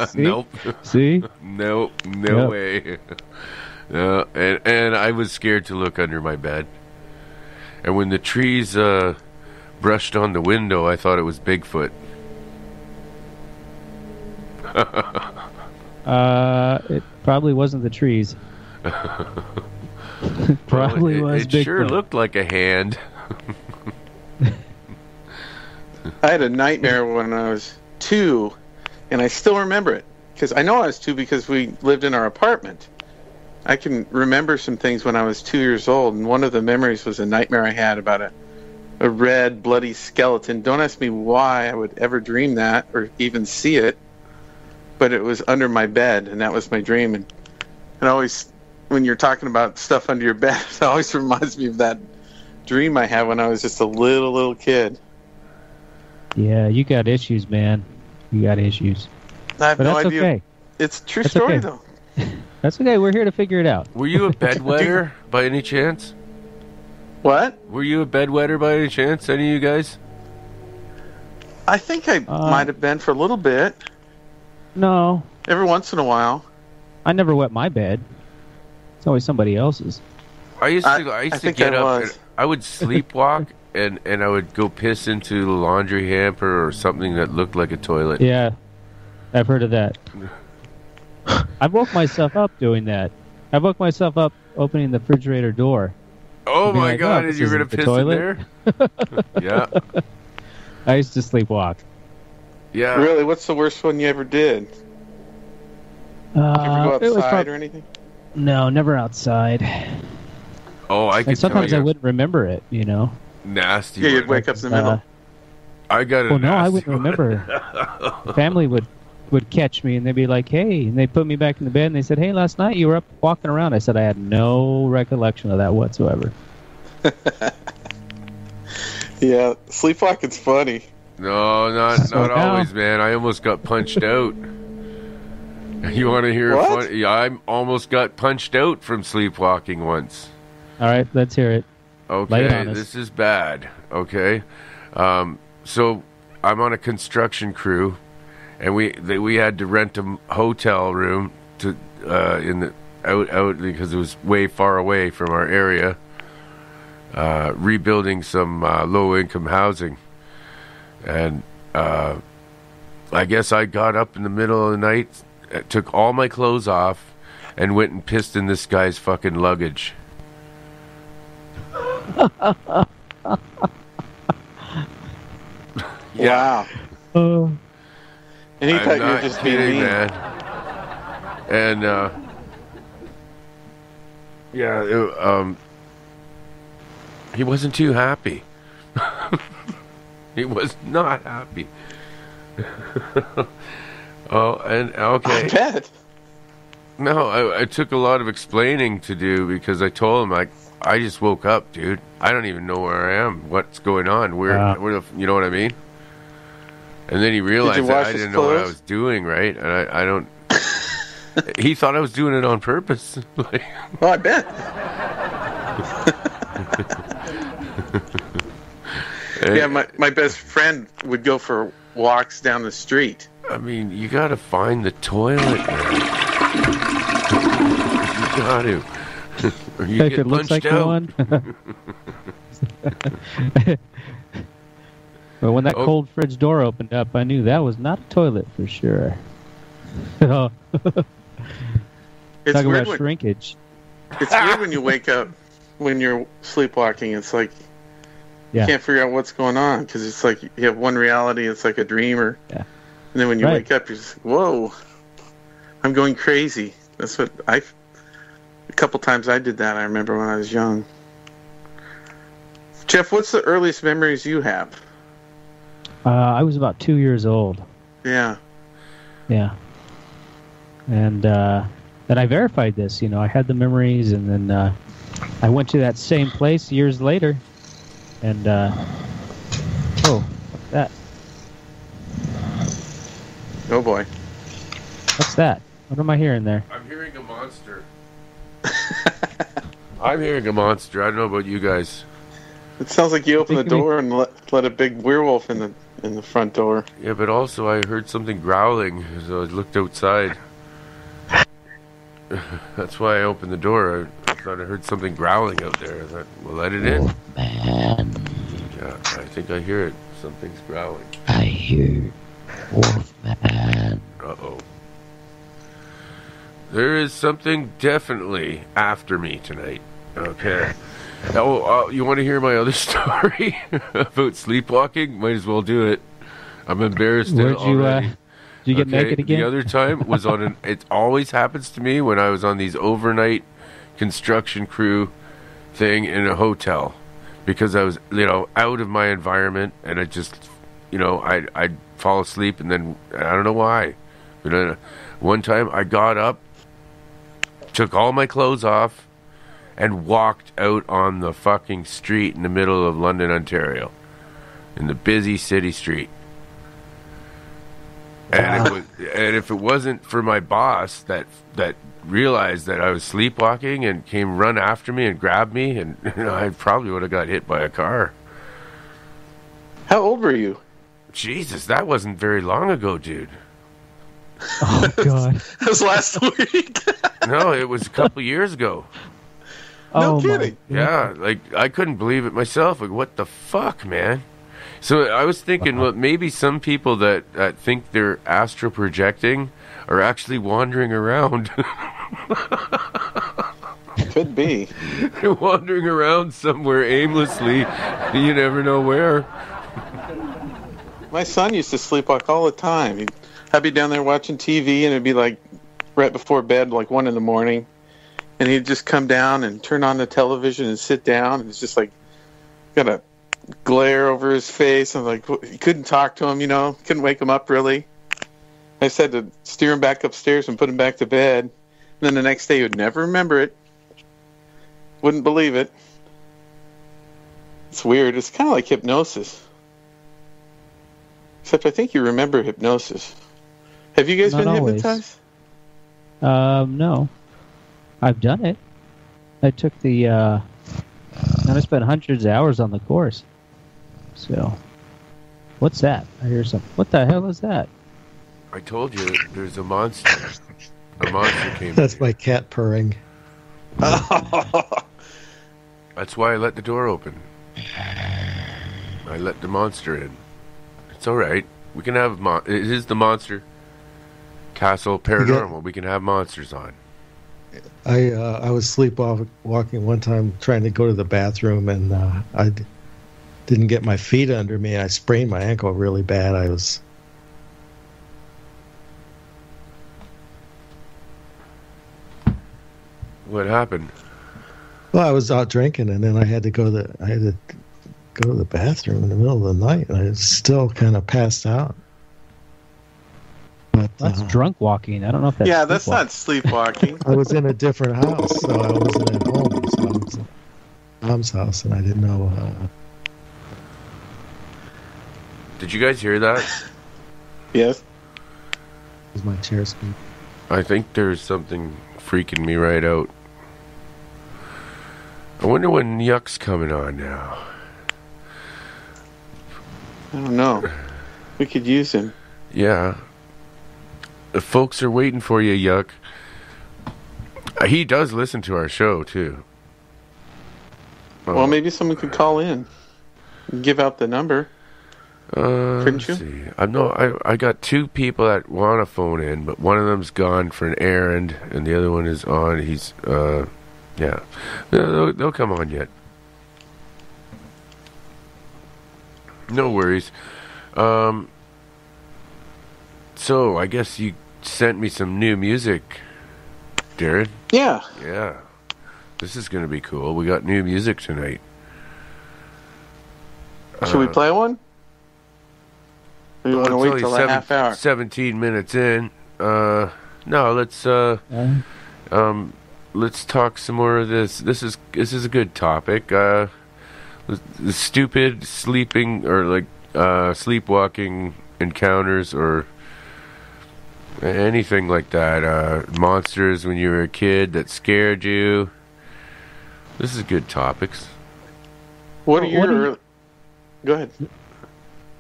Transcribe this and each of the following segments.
See? Nope. See? No Yep. way. And I was scared to look under my bed. And when the trees brushed on the window, I thought it was Bigfoot. It probably wasn't the trees. Probably was It Bigfoot. sure looked like a hand. I had a nightmare when I was 2, and I still remember it. Because I know I was 2 because we lived in our apartment. I can remember some things when I was 2 years old, and one of the memories was a nightmare I had about a red, bloody skeleton. Don't ask me why I would ever dream that or even see it, but it was under my bed, and that was my dream. And always, when you're talking about stuff under your bed, it always reminds me of that dream I had when I was just a little kid. Yeah, you got issues, man. You got issues. I have But no that's idea. okay. It's a true That's story, okay. though. That's okay. We're here to figure it out. Were you a bedwetter by any chance? What? Were you a bedwetter by any chance, any of you guys? I think I might have been for a little bit. No, Every once in a while. I never wet my bed. It's always somebody else's. I used I to think get I up. was. And I would sleepwalk, and I would go piss into the laundry hamper or something that looked like a toilet. Yeah, I've heard of that. I woke myself up doing that. I woke myself up opening the refrigerator door. Oh Be my like, god! oh, And this you're gonna isn't the piss toilet? in there? Yeah, I used to sleepwalk. yeah. Really? What's the worst one you ever did? Did you ever It go was outside or anything? No, never outside. Oh, I And could tell sometimes I you wouldn't remember it, you know. nasty. Yeah, you'd one. wake up in the middle. I got a Well, no, I nasty wouldn't one. remember. Family would catch me, and they'd be like, hey, and they'd put me back in the bed, and they said, hey, last night you were up walking around. I said, I had no recollection of that whatsoever. Yeah, sleepwalking's funny. No, not So now- always, man. I almost got punched out. You want to hear What? fun? Yeah, I almost got punched out from sleepwalking once. All right, let's hear it. Lay it Okay, on us. this is bad. Okay, so I'm on a construction crew, and we had to rent a hotel room to in the out because it was way far away from our area. Rebuilding some low income housing, and I guess I got up in the middle of the night, took all my clothes off, and went and pissed in this guy's fucking luggage. Wow. Oh, And he I'm thought you were not just being kidding, mean. man. And yeah, he wasn't too happy. He was not happy. Oh, and I okay. bet. No, I took a lot of explaining to do because I told him, like, I just woke up, dude. I don't even know where I am. What's going on? Where the, you know what I mean? And then he realized that wash I his didn't know what I clothes? was doing, right? And I don't. He thought I was doing it on purpose. Like, Well, I bet. Yeah, my best friend would go for walks down the street. I mean, you got to find the toilet, man. You got to. Or you if get it looks punched like out. one. But when that Oh. cold fridge door opened up, I knew that was not a toilet for sure. Talk It's weird about when, shrinkage. it's weird when you wake up when you're sleepwalking. It's like Yeah. you can't figure out what's going on because it's like you have one reality. It's like a dream, or Yeah. and then when you Right. wake up, you're just whoa, I'm going crazy. That's what I. A couple times I did that. I remember when I was young. Jeff, what's the earliest memories you have? I was about 2 years old. Yeah. Yeah. And then I verified this. You know, I had the memories, and then I went to that same place years later. And, oh, what's that? Oh boy. What's that? What am I hearing there? I'm hearing a monster. I'm hearing a monster. I don't know about you guys. It sounds like you opened the Think we- door and let a big werewolf in in the front door. Yeah, but also I heard something growling as I looked outside. That's why I opened the door. I thought I heard something growling out there. I thought, well, let it in. Man, Yeah, I think I hear it. Something's growling. I hear Wolfman. Uh-oh. There is something definitely after me tonight. Okay. Oh, you want to hear my other story about sleepwalking? Might as well do it. I'm embarrassed already. Did you get naked again? The other time was on an... It always happens to me when I was on these overnight construction crew thing in a hotel. Because I was, out of my environment, and I just, I'd fall asleep, and then, I don't know why. But one time I got up, took all my clothes off, and walked out on the fucking street in the middle of London, Ontario. In the busy city street. And if it wasn't for my boss that realized that I was sleepwalking and came run after me and grabbed me, and I probably would have got hit by a car. How old were you? Jesus, that wasn't very long ago, dude. Oh, God. That was last week. No, it was a couple years ago. No Oh, kidding. Yeah, I couldn't believe it myself. Like, what the fuck, man? So I was thinking, well, maybe some people that think they're astral projecting are actually wandering around. Could be. They're wandering around somewhere aimlessly. You never know where. My son used to sleepwalk all the time. I'd be down there watching TV, and it'd be like right before bed, like 1 a.m, and he'd just come down and turn on the television and sit down, and it's just like got a glare over his face. I'm like, you couldn't talk to him, couldn't wake him up really. I just had to steer him back upstairs and put him back to bed. And then the next day he would never remember it. Wouldn't believe it. It's weird. It's kind of like hypnosis. Except I think you remember hypnosis. Have you guys Not been always. hypnotized? No. I've done it. I took and I spent hundreds of hours on the course. So, what's that? I hear something. What the hell is that? I told you, there's a monster. A monster came That's in. my cat purring. That's why I let the door open. I let the monster in. It's all right. We can have it is the Monster Castle Paranormal. We can have monsters on. I was sleepwalking one time trying to go to the bathroom, and I didn't get my feet under me. I sprained my ankle really bad. What happened? Well, I was out drinking, and then I had to go to the bathroom in the middle of the night, and I was still kind of passed out. But That's drunk walking. I don't know if that's Yeah, that's sleepwalking. not sleepwalking. I was in a different house, so I wasn't at home. So I was at Mom's house, and I didn't know. Did you guys hear that? Yes. Was my chair squeaking? I think there's something freaking me right out. I wonder when Yuck's coming on now. I don't know. We could use him. Yeah. The folks are waiting for you, Yuck. He does listen to our show, too. Well, maybe someone could call in and give out the number. Couldn't you? Let's see. I got 2 people that want to phone in, but one of them's gone for an errand, and the other one is on. He's, yeah. They'll come on yet. No worries. So, I guess you sent me some new music, Darren. Yeah. Yeah. This is going to be cool. We got new music tonight. Should we play one? Or you want to wait till a half hour? 17 minutes in. No, let's talk some more of this. This is a good topic. The stupid sleeping or sleepwalking encounters or anything like that. Monsters when you were a kid that scared you. This is good topics. What are your... Go ahead.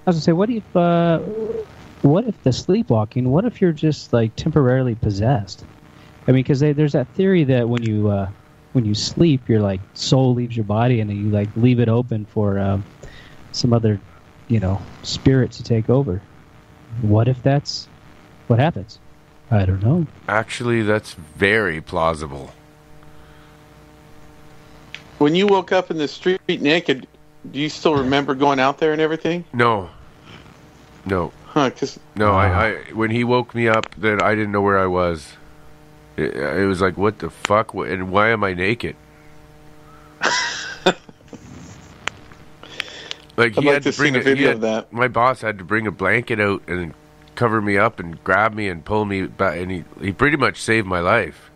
I was gonna say, what if the sleepwalking? What if you're just like temporarily possessed? I mean, because there's that theory that when you sleep, your like soul leaves your body, and you like leave it open for some other, spirit to take over. What if that's what happens? I don't know. Actually, that's very plausible. When you woke up in the street naked, do you still remember going out there and everything? No. Huh? Because No, I when he woke me up, then I didn't know where I was. It was like, what the fuck? And why am I naked? Like I'd like to see a video of that. My boss had to bring a blanket out and cover me up and grab me and pull me back, and he pretty much saved my life.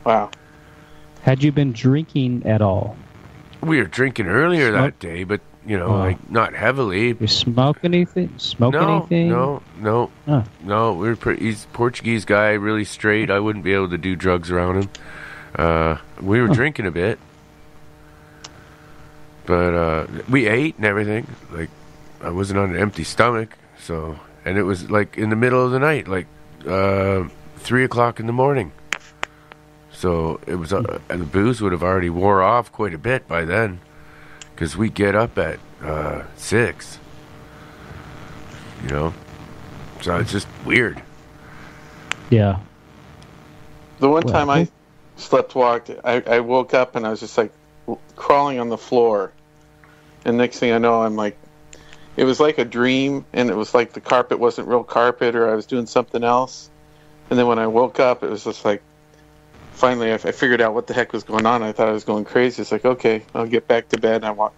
Wow. Had you been drinking at all? We were drinking earlier that day, but like not heavily. You smoke anything? Anything? No. Huh. No, he's a Portuguese guy, really straight. I wouldn't be able to do drugs around him. We were drinking a bit, but we ate and everything. Like, I wasn't on an empty stomach, so, and it was like in the middle of the night, like 3 o'clock in the morning. So it was, and the booze would have already wore off quite a bit by then, because we get up at 6. So it's just weird. Yeah. The one time I sleptwalked, I woke up and I was just like crawling on the floor, and next thing I know, I'm like, it was like a dream, and it was like the carpet wasn't real carpet, or I was doing something else, and then when I woke up, it was just like, finally I figured out what the heck was going on. I thought I was going crazy. It's like, okay, I'll get back to bed, and I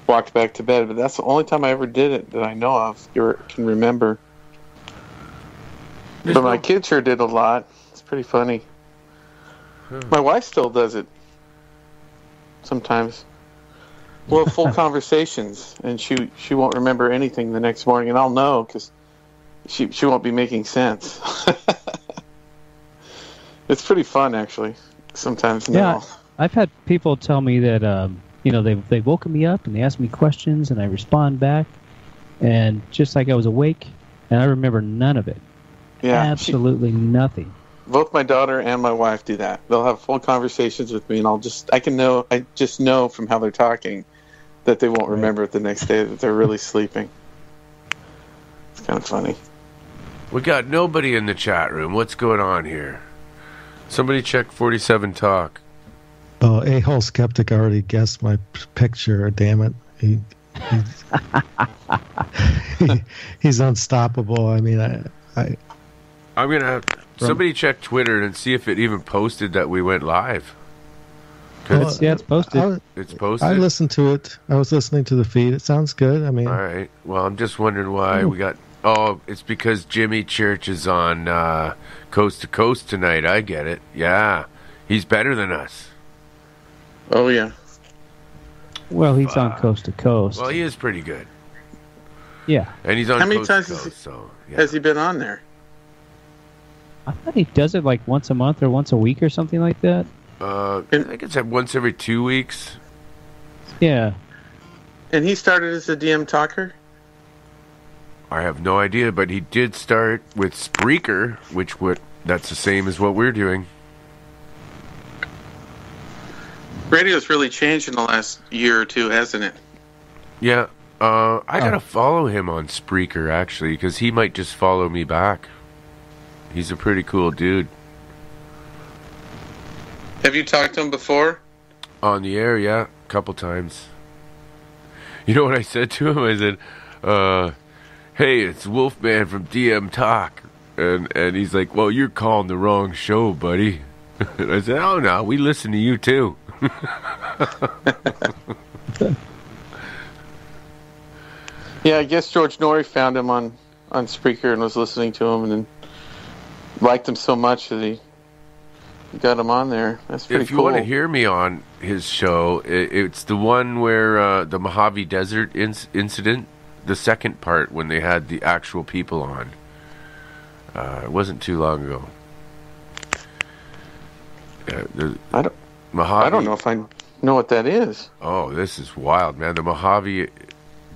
walked back to bed, but that's the only time I ever did it that I know of, or can remember. But my kid sure did a lot. It's pretty funny. My wife still does it sometimes. We'll have full conversations, and she won't remember anything the next morning, and I'll know because she won't be making sense. It's pretty fun, actually. Sometimes. Yeah, I've had people tell me that they've woken me up and they ask me questions, and I respond back, and just like I was awake, and I remember none of it. Yeah, absolutely nothing. Both my daughter and my wife do that. They'll have full conversations with me, and I just know from how they're talking that they won't remember it the next day, that they're really sleeping. It's kind of funny. We got nobody in the chat room. What's going on here? Somebody check 47 Talk. Oh, A-hole skeptic already guessed my picture. Damn it. He's unstoppable. I mean, I'm going to have somebody check Twitter and see if it even posted that we went live. It's posted. It's posted? I listened to it. I was listening to the feed. It sounds good. I mean, all right. Well, I'm just wondering why we got... Oh, it's because Jimmy Church is on Coast to Coast tonight. I get it. Yeah. He's better than us. Oh, yeah. Well, he's on Coast to Coast. Well, he is pretty good. Yeah. And he's on How many Coast times to Coast, has he been on there? I thought he does it like once a month or once a week or something like that. I think it's once every 2 weeks. Yeah. And he started as a DM talker? I have no idea, but he did start with Spreaker, that's the same as what we're doing. Radio's really changed in the last year or two, hasn't it? Yeah. I gotta follow him on Spreaker, actually, because he might just follow me back. He's a pretty cool dude. Have you talked to him before? On the air, yeah. A couple times. You know what I said to him? I said, hey, it's Wolfman from DM Talk. And he's like, well, you're calling the wrong show, buddy. And I said, oh, no, we listen to you, too. Yeah, I guess George Norrie found him on Spreaker and was listening to him and then liked him so much that he got him on there. That's pretty cool. If you want to hear me on his show, it's the one where the Mojave Desert incident, the second part when they had the actual people on. It wasn't too long ago. I don't know if I know what that is. Oh, this is wild, man. The Mojave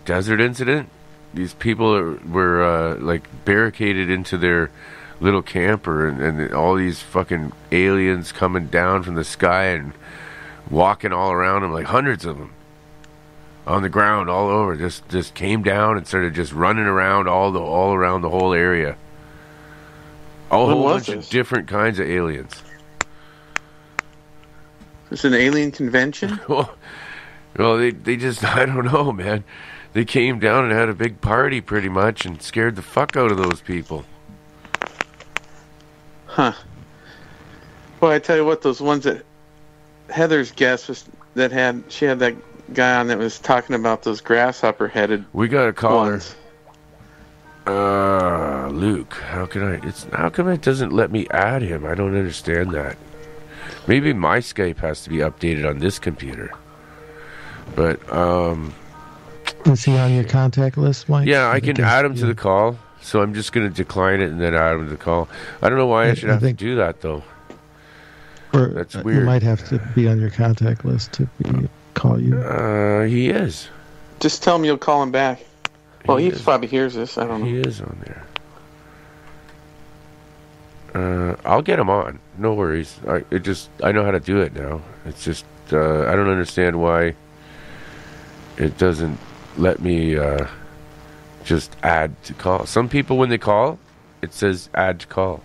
desert incident. These people were like barricaded into their little camper, and all these fucking aliens coming down from the sky and walking all around them, like hundreds of them on the ground all over. Just came down and started just running around all around the whole area. A whole bunch of different kinds of aliens. It's an alien convention? Well, they just, I don't know, man. They came down and had a big party pretty much and scared the fuck out of those people. Huh. Well, I tell you what, those ones that Heather's guest was she had that guy on that was talking about those grasshopper-headed We got a caller. ones. Luke, how come it doesn't let me add him? I don't understand that. Maybe my Skype has to be updated on this computer. But, Is he on your contact list, Mike? yeah, I can add him to the call, so I'm just going to decline it and then add him to the call. I don't know why I should have to do that, though. That's weird. You might have to be on your contact list to call you. He is. Just tell him you'll call him back. Well, he probably hears this. I don't know. He is on there. I'll get him on. No worries. I know how to do it now. It's just I don't understand why it doesn't let me just add to call. Some people, when they call, it says add to call,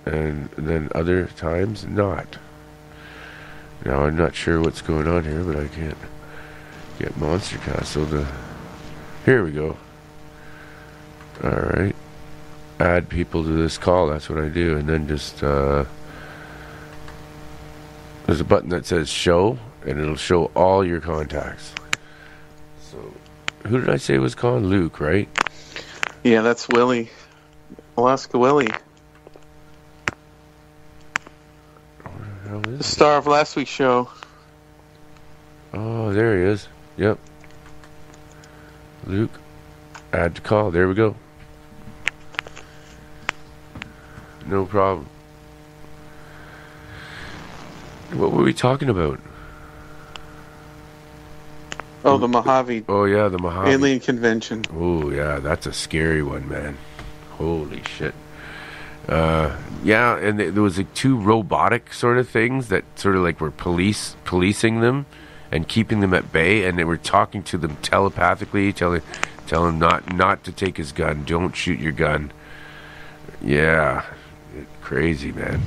and then other times not. Now I'm not sure what's going on here, but I can't get Monster Castle to. Here we go. All right. Add people to this call. That's what I do, and then just there's a button that says show, and it'll show all your contacts. So, who did I say was calling? Luke, right? Yeah, that's Willie. Alaska Willie. The star of last week's show. Oh, there he is. Yep. Luke, add to call. There we go. No problem. What were we talking about? Oh, the Mojave. Oh, yeah, the Mojave. Alien Convention. Oh, yeah, that's a scary one, man. Holy shit. Yeah, and there was like two robotic sort of things that sort of like were policing them and keeping them at bay, and they were talking to them telepathically, telling him not to take his gun, don't shoot your gun. Yeah. Crazy, man.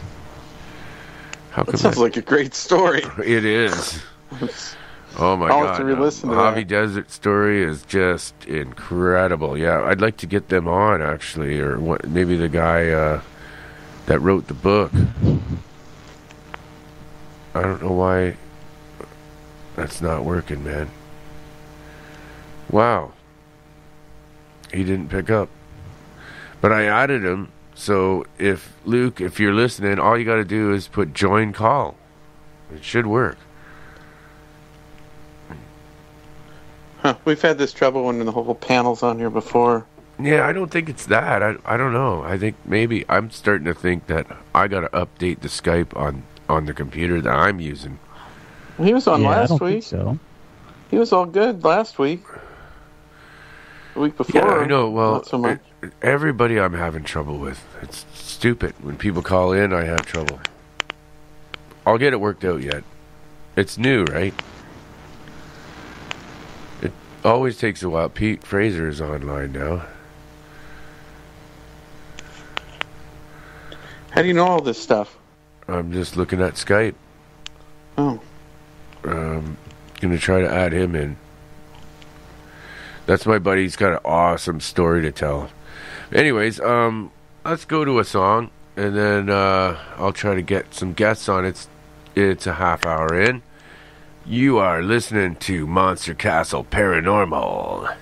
That sounds like a great story. It is. Oh my God! To re-listen to Mojave that. Desert story is just incredible. Yeah, I'd like to get them on actually, or maybe the guy that wrote the book. I don't know why that's not working, man. Wow. He didn't pick up, but I added him. So if Luke, if you're listening, all you got to do is put join call. It should work. Huh, we've had this trouble when the whole panel's on here before. Yeah, I don't think it's that. I don't know. I think maybe I'm starting to think that I got to update the Skype on the computer that I'm using. He was on I last don't think week. so. He was all good last week. The week before. Yeah, I know. Well, not so much. Everybody I'm having trouble with. It's stupid. When people call in, I have trouble. I'll get it worked out yet. It's new, right? It always takes a while. Pete Fraser is online now. How do you know all this stuff? I'm just looking at Skype. Oh. Gonna try to add him in. That's my buddy. He's got an awesome story to tell. Anyways, let's go to a song, and then I'll try to get some guests on. It's a half hour in. You are listening to Monster Castle Paranormal.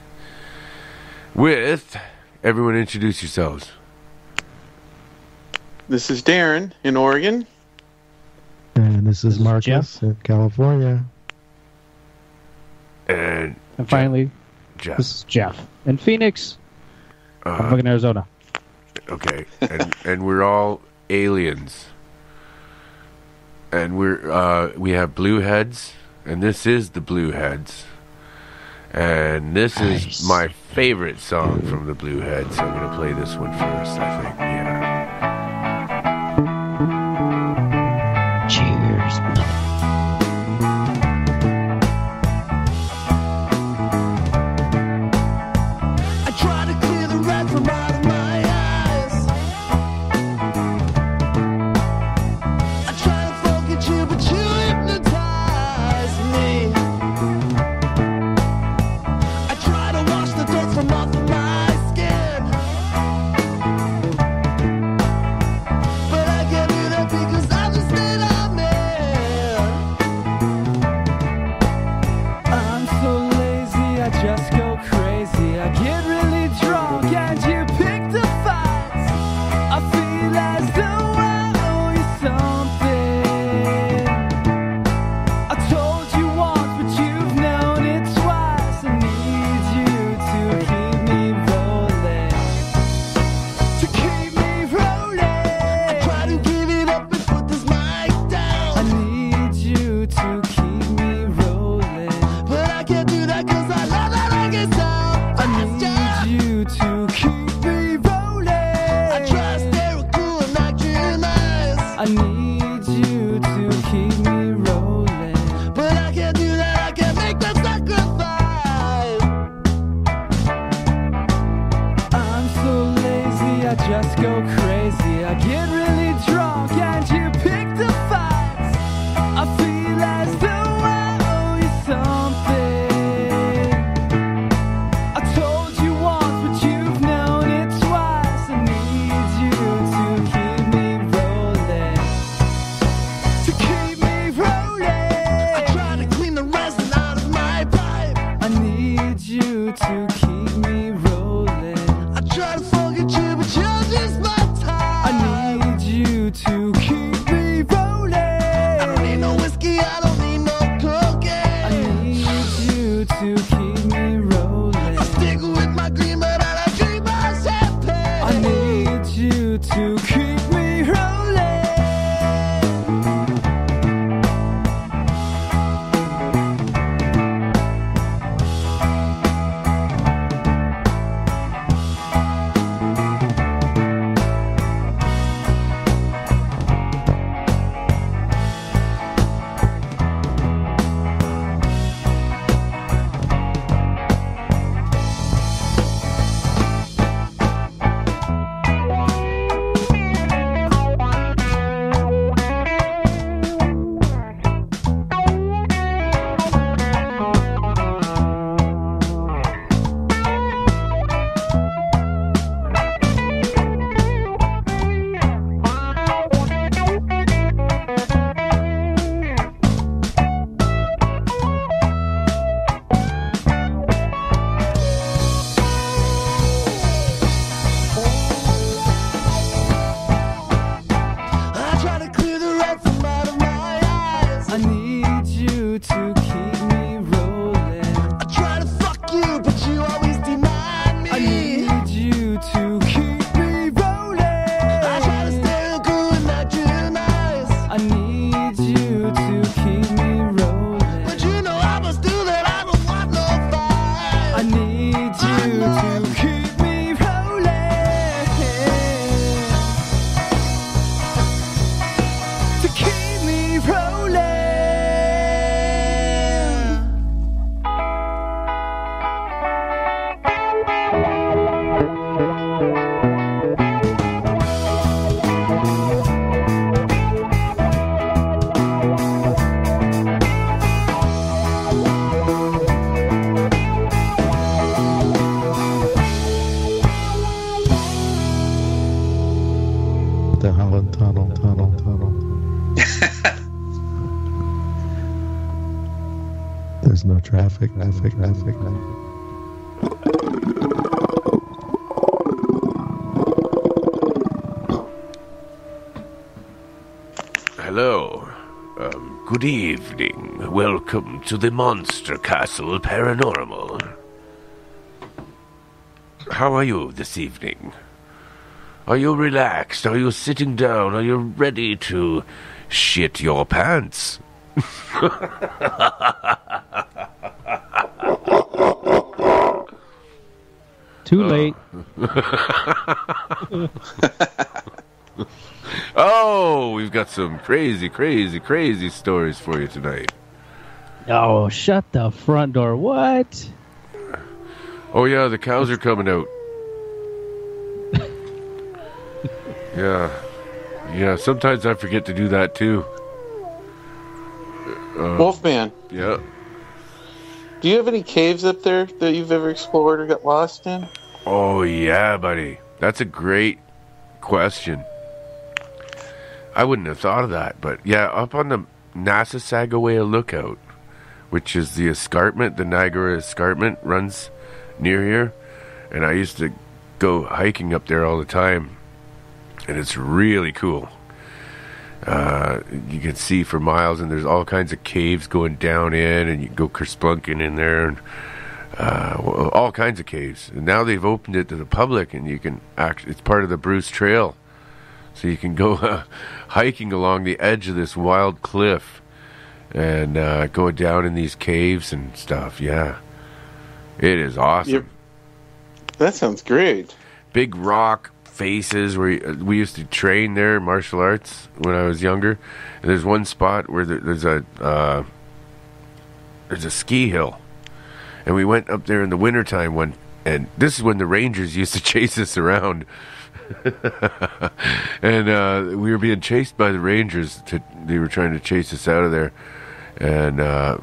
With everyone, introduce yourselves. This is Darren in Oregon. And this is Marcus Jeff. in California. And finally, Jeff. this is Jeff in Phoenix. I'm looking at Arizona. Okay, and we're all aliens, and we have blue heads, and this is the blue heads, And this is Nice. my favorite song from the Blueheads. I'm going to play this one first, I think. Yeah. Cheers, mother. I try to clear the red from out of my eyes. I try to forget you, but you hypnotize me. I try to wash the dirt from off of my skin, but I can't do that because I'm the state I'm in. I'm so lazy, I just go crazy. I get really drunk and you pick the fights. I feel as though I owe you something. I told you once, but you've known it twice. I need you to keep me rolling. To keep me rolling. I try to give it up and put this mic down. I need you to keep me rolling. But I can't do that 'cause I love that I get sound. I need you to keep me rolling. I try to stay cool and not too nice. I need you to keep me rolling. But I can't do that, I can't make that sacrifice. I'm so lazy, I just go crazy. I get really drunk and you pick the fights. I feel as though I owe you something. I told you once, but you've known it twice. I need you to keep me rolling. To keep me rolling. I try to clean the resin out of my pipe. I need you to keep me rolling. I try to forget you, but you're just my type. I need you to keep me rolling. I don't need no whiskey, I don't need no cocaine. I need you to keep me rolling. I stick with my green, but I like drink my champagne. I need you to keep me rolling. I try to clear the red from out of my eyes. I need you to keep me rolling. I try to fuck you, but you always deny me. I need you to keep me rolling. I try to stay cool and not too nice. I need you to keep me rolling. But you know I must do that, I don't want no fight. I need you to keep me rolling. To keep me rolling. The Holland Tunnel. There's no traffic. Hello. Good evening. Welcome to the Monster Castle Paranormal. How are you this evening? Are you relaxed? Are you sitting down? Are you ready to shit your pants? Too late. Oh, we've got some crazy stories for you tonight. Oh, shut the front door. What? Oh yeah, the cows are coming out. Yeah. Sometimes I forget to do that too. Wolfman, Yeah. do you have any caves up there that you've ever explored or got lost in? Oh yeah, buddy. That's a great question. I wouldn't have thought of that, but yeah, up on the Nassasagawea Lookout, which is the escarpment, the Niagara Escarpment runs near here, and I used to go hiking up there all the time, and it's really cool. You can see for miles, and there's all kinds of caves going down in, and you can go kerspunking in there, and all kinds of caves. And now they've opened it to the public, and you can it's part of the Bruce Trail, so you can go hiking along the edge of this wild cliff and go down in these caves and stuff. Yeah, it is awesome. That sounds great. Big rock faces where we used to train there, martial arts, when I was younger. And there's one spot where there's a ski hill, and we went up there in the wintertime and this is when the Rangers used to chase us around. And we were being chased by the Rangers. They were trying to chase us out of there, and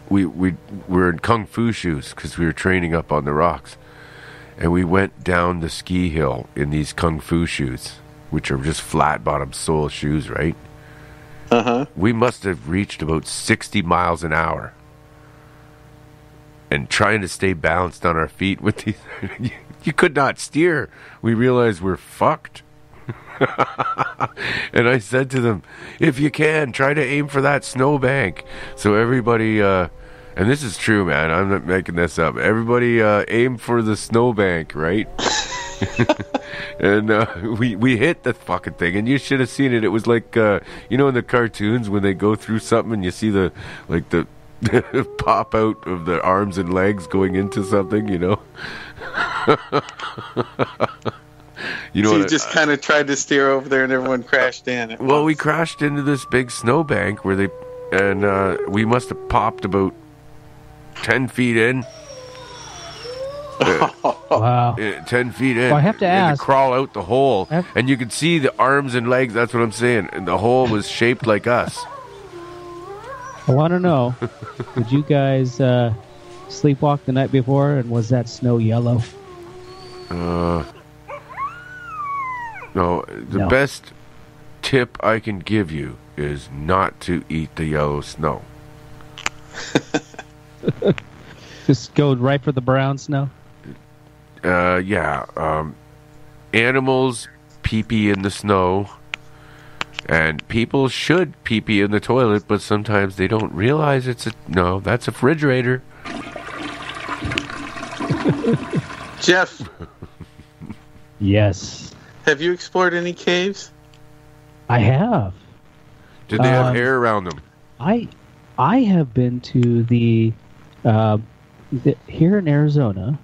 we were in kung fu shoes because we were training up on the rocks. And we went down the ski hill in these kung fu shoes, which are just flat-bottom sole shoes, right? Uh-huh. We must have reached about 60 miles an hour. And trying to stay balanced on our feet with these... you could not steer. We realized we're fucked. And I said to them, if you can, try to aim for that snowbank. So everybody... and this is true, man. I'm not making this up. Everybody aim for the snowbank, right? And we hit the fucking thing. And you should have seen it. It was like, in the cartoons when they go through something and you see the pop out of the arms and legs going into something, So you just kind of tried to steer over there and everyone crashed in. Well, we crashed into this big snowbank where we must have popped about 10 feet in. Wow. 10 feet in. Well, I have to ask. Crawl out the hole. And you could see the arms and legs. That's what I'm saying. And the hole was shaped like us. I want to know, did you guys sleepwalk the night before, and was that snow yellow? No. The best tip I can give you is not to eat the yellow snow. Just go right for the brown snow? Yeah. Animals pee-pee in the snow, and people should pee-pee in the toilet, but sometimes they don't realize that's a refrigerator. Jeff. Yes. Have you explored any caves? I have. Did they have hair around them? I have been to the here in Arizona,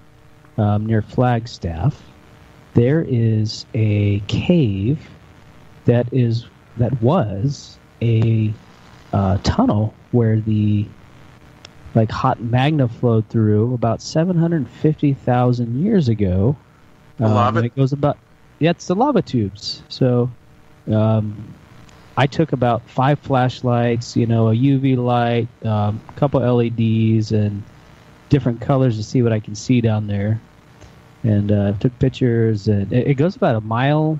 near Flagstaff. There is a cave that was a tunnel where the hot magma flowed through about 750,000 years ago. Lava? It goes about it's the lava tubes. So I took about 5 flashlights, a UV light, a couple LEDs, and different colors to see what I can see down there. And took pictures, and it goes about a mile,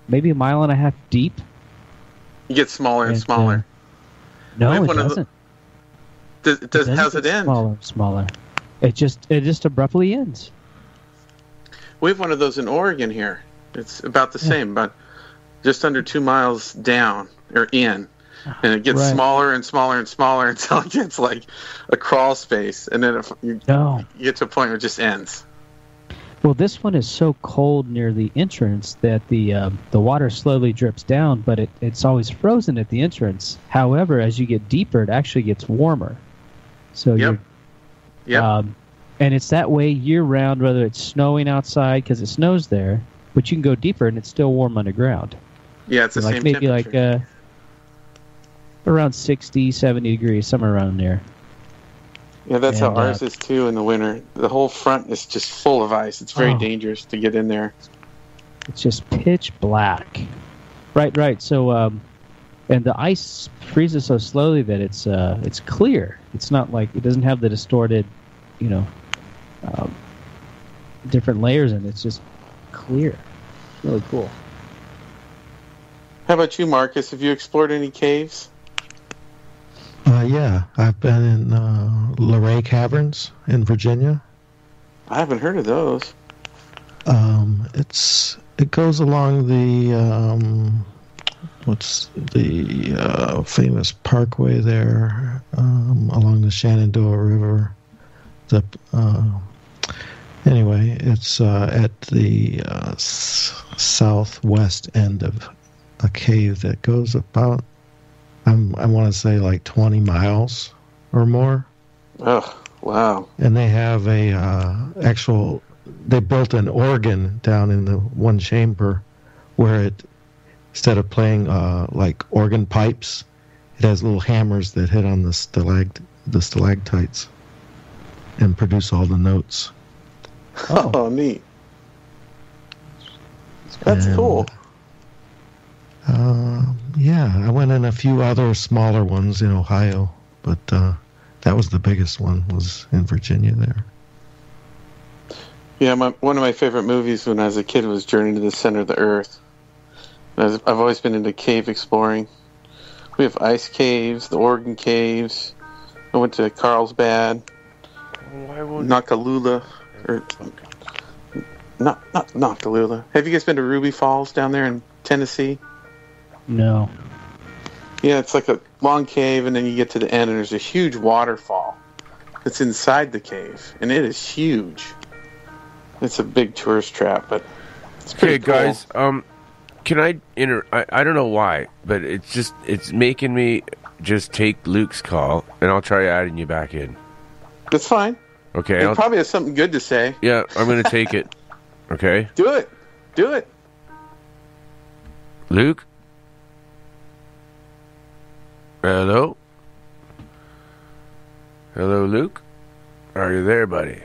maybe a mile and a half deep. You get smaller and smaller. No, it doesn't. How's it end? Smaller and smaller. It just abruptly ends. We have one of those in Oregon here. It's about the same, but just under 2 miles down or in, and it gets smaller and smaller and smaller until it gets like a crawl space, and then you get to a point where it just ends. Well, this one is so cold near the entrance that the water slowly drips down, but it's always frozen at the entrance. However, as you get deeper, it actually gets warmer. So And it's that way year-round, whether it's snowing outside, because it snows there, but you can go deeper and it's still warm underground. Yeah, it's the like same maybe temperature. like around 60, 70 degrees, somewhere around there. Yeah, that's how And, ours is too in the winter. The whole front is just full of ice. It's very dangerous to get in there. It's just pitch black. Right. So, and the ice freezes so slowly that it's clear. It's not like it doesn't have the distorted, different layers in it. It's just clear. Really cool. How about you, Marcus? Have you explored any caves? Yeah, I've been in Luray Caverns in Virginia. I haven't heard of those. It goes along the what's the famous parkway there, along the Shenandoah River. Anyway, it's at the southwest end of a cave that goes about, I want to say like 20 miles or more. Oh, wow. And they have they built an organ down in the one chamber where it, instead of playing like organ pipes, it has little hammers that hit on the stalactites and produce all the notes. Oh, neat. That's cool. Yeah, I went in a few other smaller ones in Ohio, but that was the biggest one, was in Virginia there. Yeah, one of my favorite movies when I was a kid was Journey to the Center of the Earth. I've always been into cave exploring. We have ice caves, the Oregon caves. I went to Carlsbad, Nakalula, or not Nakalula. Have you guys been to Ruby Falls down there in Tennessee? No. Yeah, it's like a long cave, and then you get to the end, and there's a huge waterfall that's inside the cave, and it is huge. It's a big tourist trap, but it's pretty cool. Guys, can I I don't know why, but it's making me just take Luke's call, and I'll try adding you back in. That's fine. Okay. He probably has something good to say. Yeah, I'm going to take it. Okay? Do it. Luke? Hello? Hello, Luke? Are you there, buddy?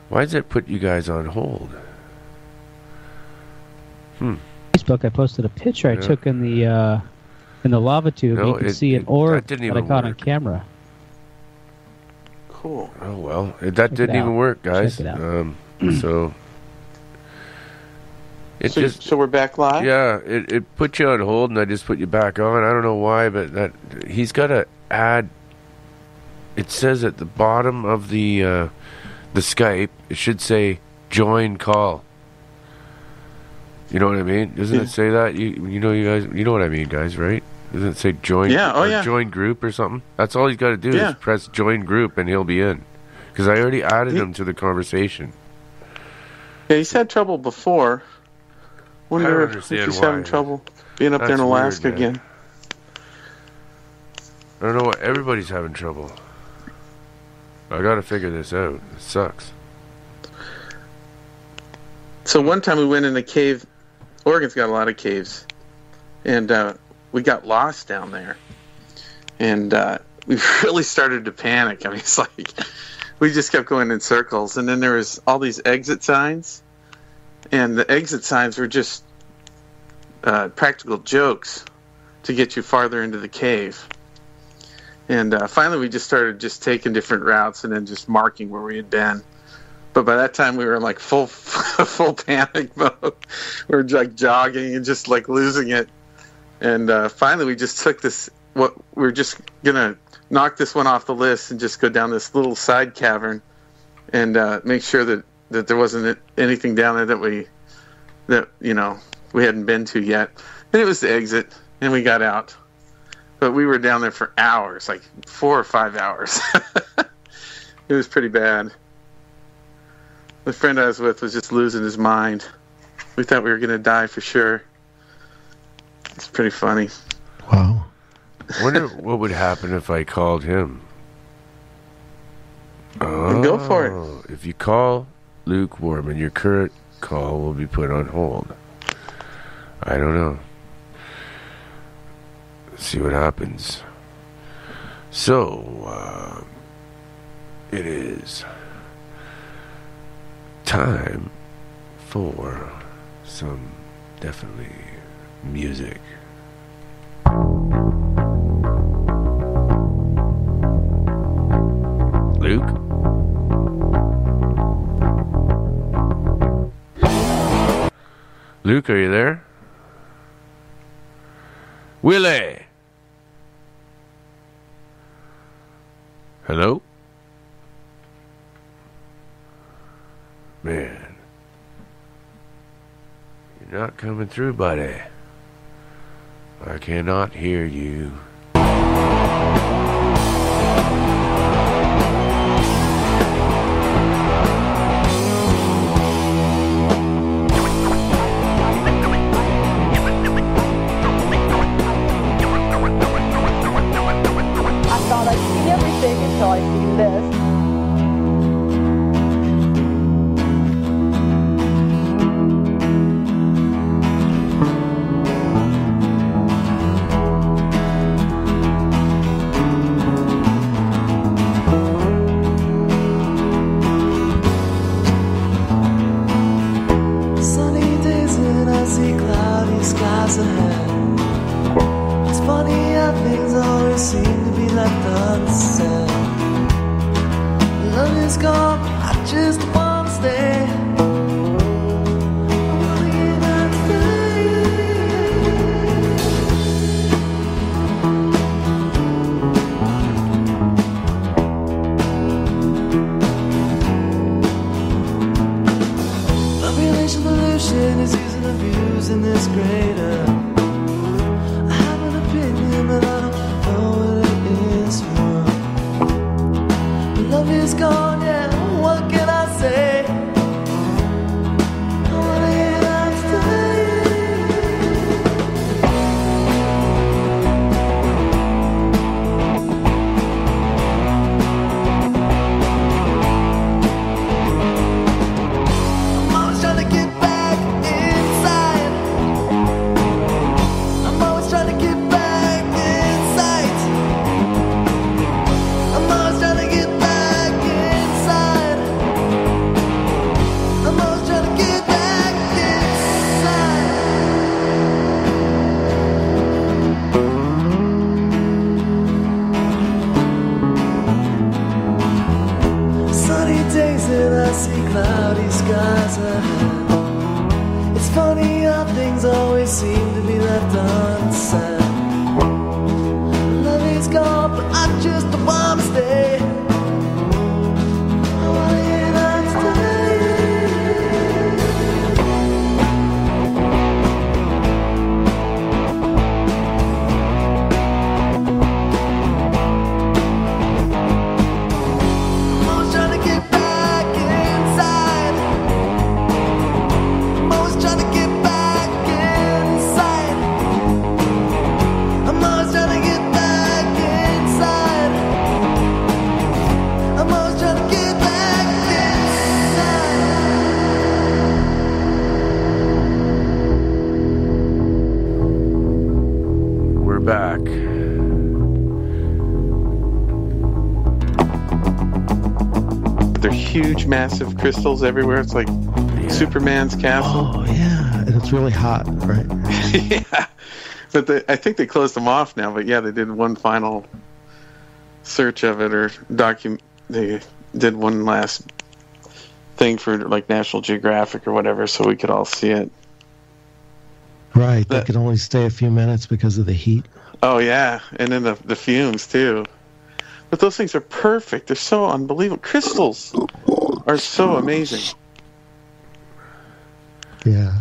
Why does it put you guys on hold? Facebook, I posted a picture I took in the lava tube. No, you can see an orb that I caught on camera. Cool. Oh, well, that didn't even work, guys. Check it out. So we're back live? Yeah, it put you on hold, and I just put you back on. I don't know why, but he's got to add. It says at the bottom of the Skype, it should say join call. You know what I mean? Doesn't it say that? You guys, you know what I mean, guys, right? Doesn't it say join? Yeah, join group or something? That's all he's got to do is press join group, and he'll be in. Because I already added him to the conversation. Yeah, he's had trouble before. Wonder if he's having trouble being up there in Alaska again. I don't know why everybody's having trouble. I got to figure this out. It sucks. So one time we went in a cave. Oregon's got a lot of caves, and we got lost down there, and we really started to panic. I mean, it's like we just kept going in circles, and then there was all these exit signs, and the exit signs were just practical jokes to get you farther into the cave. And finally, we just started just taking different routes and then just marking where we had been. But by that time, we were in like full panic mode. We were like jogging and just like losing it. And finally, we just took this. We were just gonna knock this one off the list and just go down this little side cavern and make sure that there wasn't anything down there that we hadn't been to yet. And it was the exit, and we got out. But we were down there for hours, like 4 or 5 hours. It was pretty bad. The friend I was with was just losing his mind. We thought we were going to die for sure. It's pretty funny. Wow. I wonder what would happen if I called him. Go for it. If you call Lukewarm, your current call will be put on hold. I don't know. Let's see what happens. So, it is time for some definitely music. Luke? Luke, are you there? Willie! Hello? Man. You're not coming through, buddy. I cannot hear you. Until I see this. Sunny days and I see cloudy skies ahead. It's funny how things always seem to be left unsaid. Love is gone, I just wanna stay. I wanna get out Population pollution is using abusing this greater. I have an opinion, but I don't know what it is for. Love is gone, yeah, what can I say? I wanna get out I'm always trying to get back inside. I'm always trying to get back inside. I'm always trying to get back inside. I'm always trying to get back inside. Sunny days and I see cloudy skies ahead. It's funny how things always seem to be left unsaid. Love is gone, but I just wanna stay. I wanna get out I'm always trying to get back inside. I'm always trying to get back inside. I'm always trying to get back inside. I'm always trying to get back inside. We're back. They're huge, massive crystals everywhere. It's like Superman's castle. Oh yeah, and it's really hot, right? Yeah. But I think they closed them off now. But yeah, they did one final search of it, or they did one last thing for like National Geographic or whatever, so we could all see it. Right, they could only stay a few minutes because of the heat. Oh yeah, and then the fumes too. But those things are perfect. They're so unbelievable. Crystals are so amazing. Yeah.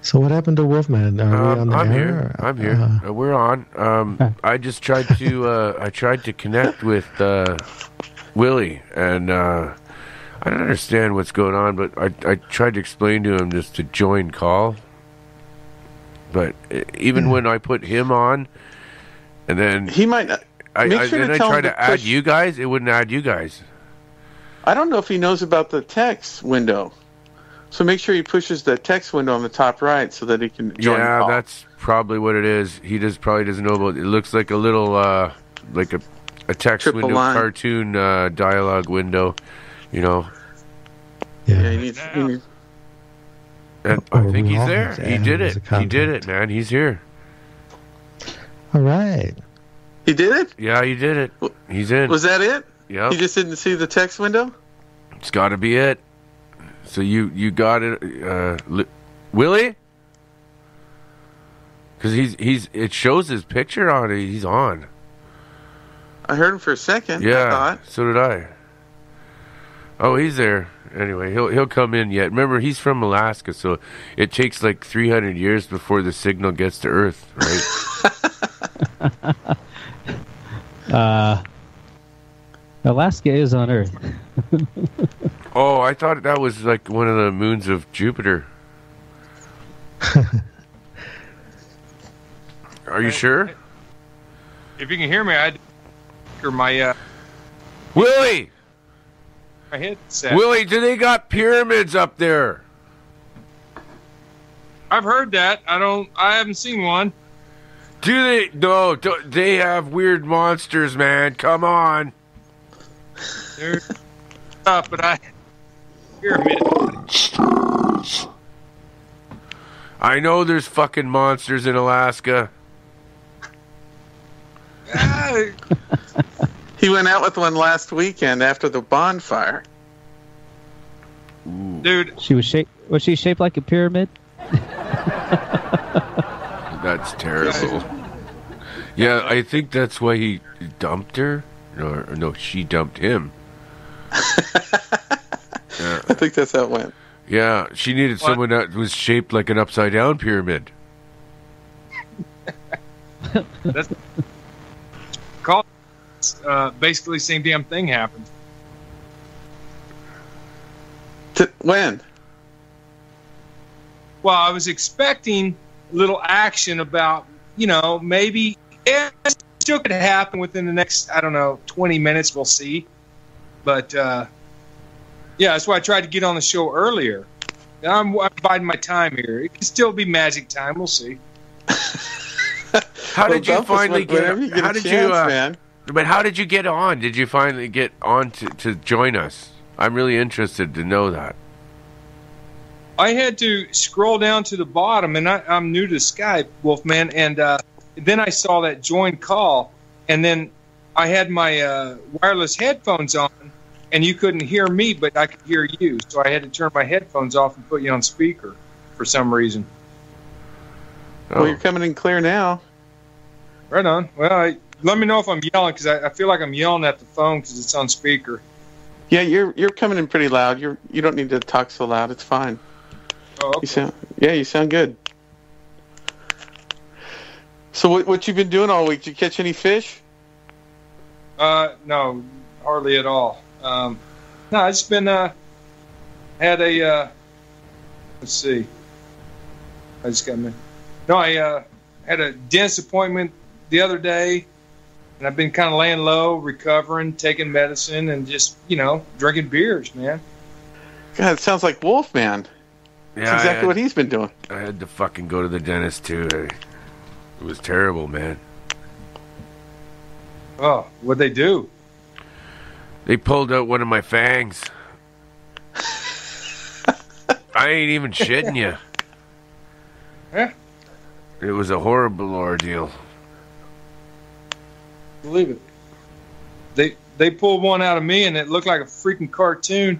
So what happened to Wolfman? Are we on the I'm air? here. I'm here. We're on. I just tried to connect with Willie, and I don't understand what's going on, but I tried to explain to him just to join call. But even when I put him on, and then he might. I tried to add you guys, it wouldn't add you guys. I don't know if he knows about the text window. So make sure he pushes the text window on the top right so that he can join the Yeah, call. that's probably what it is. He probably doesn't know about it. It looks like a little, like a text Triple window, line. cartoon dialogue window, you know. Yeah, he needs, And Or I think we he's all there. have to He add did him as it. a He did contact. it, man. He's here. All right. he did it? Yeah, he did it. He's in. Was that it? Yep. He just didn't see the text window? It's got to be it. So you got it, Willie? Because it shows his picture on it. He's on. I heard him for a second. I Yeah, thought. so did I. Oh, he's there. Anyway, he'll come in yet. Remember, he's from Alaska, so it takes like 300 years before the signal gets to Earth, right? Alaska is on Earth. Oh, I thought that was like one of the moons of Jupiter. Are you sure? If you can hear me, I'd my Willie! my headset. Willie, do they got pyramids up there? I've heard that. I haven't seen one. Do they? No, they have weird monsters, man. Come on. They're tough, but I pyramid. I know there's fucking monsters in Alaska. Ah, He went out with one last weekend after the bonfire. dude, Was she shaped like a pyramid? That's terrible. Yeah, I think that's why he dumped her. No, she dumped him. I think that's how it went. Yeah, she needed someone that was shaped like an upside down pyramid. that's call. Basically, same damn thing happened. When? Well, I was expecting a little action about, maybe it still could happen within the next, 20 minutes. We'll see. But, yeah, that's why I tried to get on the show earlier. I'm biding my time here. It could still be magic time. We'll see. How did you dump us finally whenever you get? get How a did chance, you? man. But how did you get on? Did you finally get on to join us? I'm really interested to know that. I had to scroll down to the bottom, and I'm new to Skype, Wolfman, and then I saw that join call, and then I had my wireless headphones on, and you couldn't hear me, but I could hear you, so I had to turn my headphones off and put you on speaker for some reason. Oh. Well, you're coming in clear now. Right on. Well, let me know if I'm yelling, because I feel like I'm yelling at the phone because it's on speaker. Yeah, you're coming in pretty loud. You don't need to talk so loud. It's fine. Oh, okay. You sound good. So what you been doing all week? Did you catch any fish? No, hardly at all. No, I just been had a let's see. I just got I had a dentist appointment the other day, and I've been kind of laying low, recovering, taking medicine, and just drinking beers, man. God, it sounds like Wolfman. That's Yeah, exactly what he's been doing. I had to fucking go to the dentist too. It was terrible, man. Oh, what'd they do? They pulled out one of my fangs. I ain't even shitting you. Yeah, It was a horrible ordeal. believe it. They pulled one out of me, and it looked like a freaking cartoon.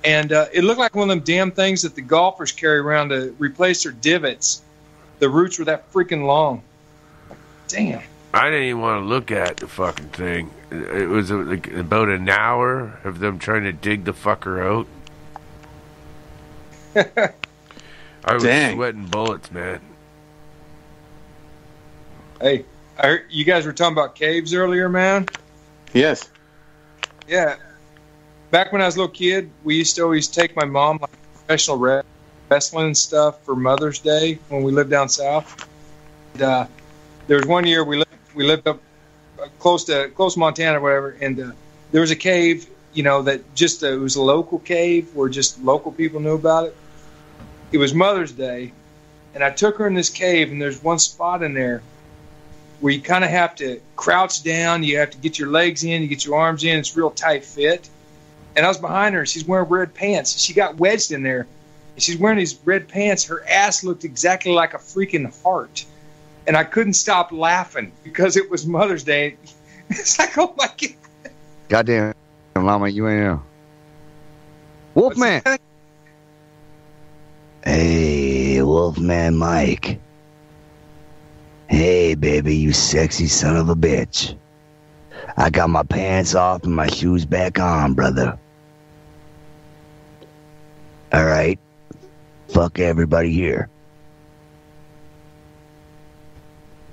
And it looked like one of them damn things that the golfers carry around to replace their divots. The roots were that freaking long. Damn. I didn't even want to look at the fucking thing. It was like about an hour of them trying to dig the fucker out. I was Dang. sweating bullets, man. Hey, I heard you guys were talking about caves earlier, man. Yes. Yeah. Back when I was a little kid, we used to always take my mom like professional wrestling and stuff for Mother's Day when we lived down south. And, there was one year we lived up close to Montana or whatever, and there was a cave that just it was a local cave where just local people knew about it. It was Mother's Day, and I took her in this cave, and there's one spot in there where you kind of have to crouch down. You have to get your legs in, you get your arms in. It's real tight fit. And I was behind her. She's wearing red pants. She got wedged in there. And she's wearing these red pants. Her ass looked exactly like a freaking heart. And I couldn't stop laughing because it was Mother's Day. It's like, oh my God. Goddamn, Llama, you ain't know. Wolfman. Hey, Wolfman Mike. Hey, baby, you sexy son of a bitch. I got my pants off and my shoes back on, brother. All right. Fuck everybody here.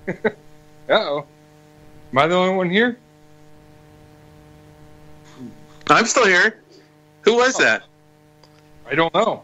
Uh-oh. Am I the only one here? I'm still here. Who was that? I don't know.